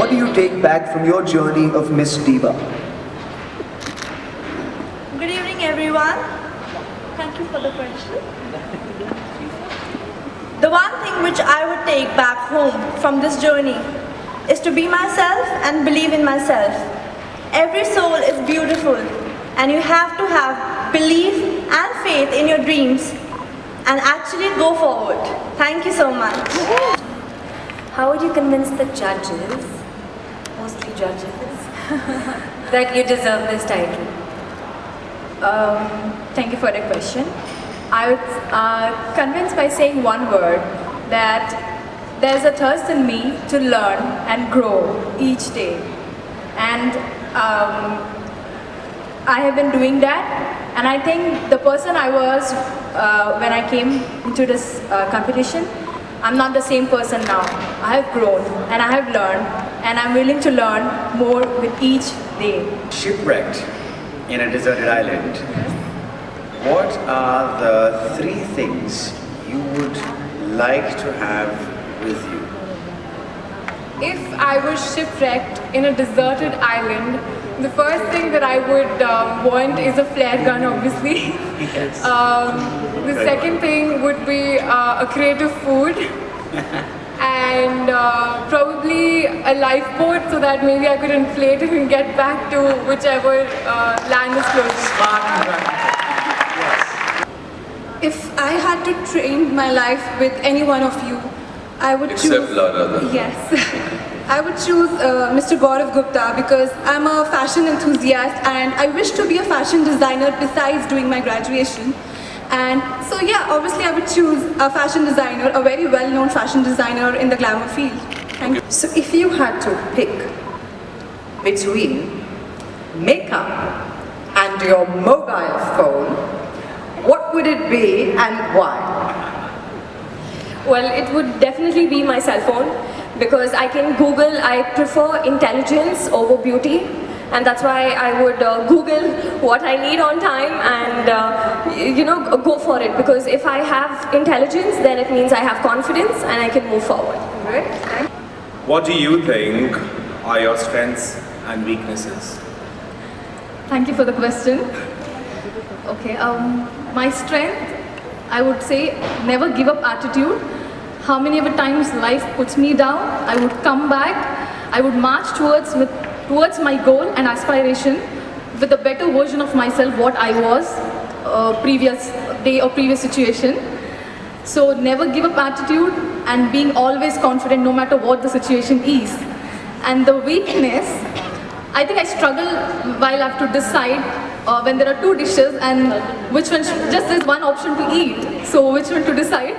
what do you take back from your journey of Miss Diva? Good evening, everyone. Thank you for the question. The one thing which I would take back home from this journey is to be myself and believe in myself. Every soul is beautiful, and you have to have belief and faith in your dreams and actually go forward. Thank you so much. How would you convince the judges, mostly judges, that you deserve this title? Thank you for the question. I would convince by saying one word, that there's a thirst in me to learn and grow each day. And I have been doing that, and I think the person I was when I came into this competition, I'm not the same person now. I have grown and I have learned, and I'm willing to learn more with each day. Shipwrecked in a deserted island. What are the 3 things you would like to have with you? If I was shipwrecked in a deserted island, the first thing that I would want is a flare gun, obviously. Yes. The second thing would be a creative food and probably a lifeboat so that maybe I could inflate it and get back to whichever land is closest. Smart and practical. If I had to train my life with any one of you, I would Except Ladada. Yes. I would choose Mr. Gaurav Gupta because I'm a fashion enthusiast and I wish to be a fashion designer besides doing my graduation. And so yeah, obviously I would choose a fashion designer, a very well-known fashion designer in the glamour field. Thank you. So if you had to pick between makeup and your mobile phone, what would it be and why? Well, it would definitely be my cell phone because I can Google. I prefer intelligence over beauty, and that's why I would Google what I need on time and go for it, because if I have intelligence, then it means I have confidence and I can move forward. Right? What do you think are your strengths and weaknesses? Thank you for the question. Okay, my strength, I would say, never give up attitude. How many ever times life puts me down, I would come back, I would march towards my goal and aspiration with a better version of myself, what I was previous day or previous situation. So never give up attitude and being always confident no matter what the situation is. And the weakness, I think I struggle while I have to decide when there are 2 dishes and which one, just there's one option to eat, so which one to decide.